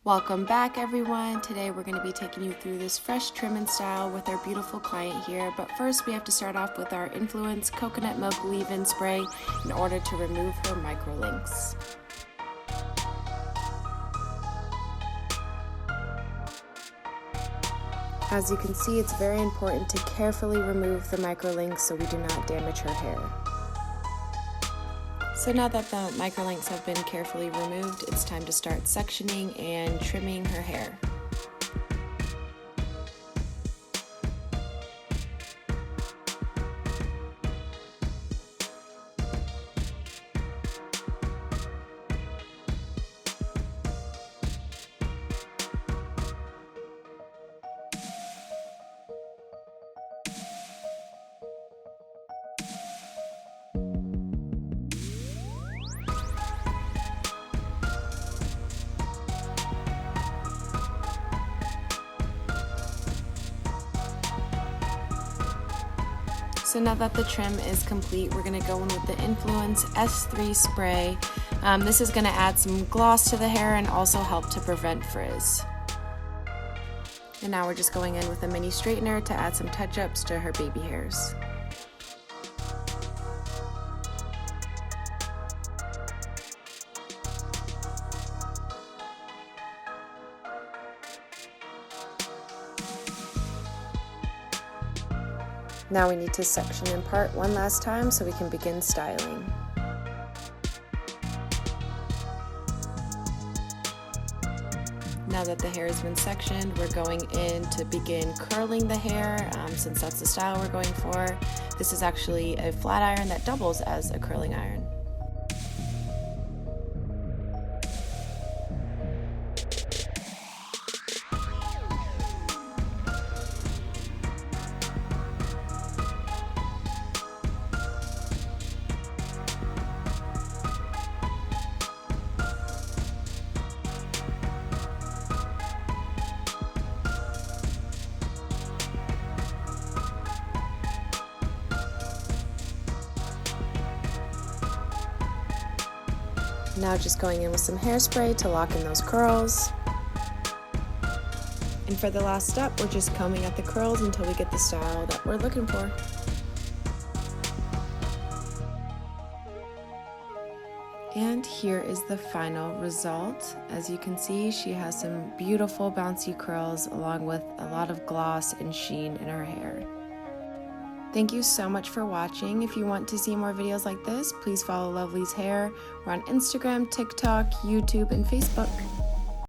Welcome back, everyone. Today we're going to be taking you through this fresh trim and style with our beautiful client here, but first we have to start off with our Influence Coconut Milk Leave-In Spray in order to remove her microlinks. As you can see, it's very important to carefully remove the microlinks so we do not damage her hair. So now that the microlinks have been carefully removed, it's time to start sectioning and trimming her hair. So now that the trim is complete, we're going to go in with the Influence S3 spray. This is going to add some gloss to the hair and also help to prevent frizz. And now we're just going in with a mini straightener to add some touch-ups to her baby hairs. Now we need to section and part one last time so we can begin styling. Now that the hair has been sectioned, we're going in to begin curling the hair, since that's the style we're going for. This is actually a flat iron that doubles as a curling iron. Now just going in with some hairspray to lock in those curls. And for the last step, we're just combing out the curls until we get the style that we're looking for. And here is the final result. As you can see, she has some beautiful bouncy curls along with a lot of gloss and sheen in her hair. Thank you so much for watching. If you want to see more videos like this, please follow Lovely's Hair. We're on Instagram, TikTok, YouTube, and Facebook.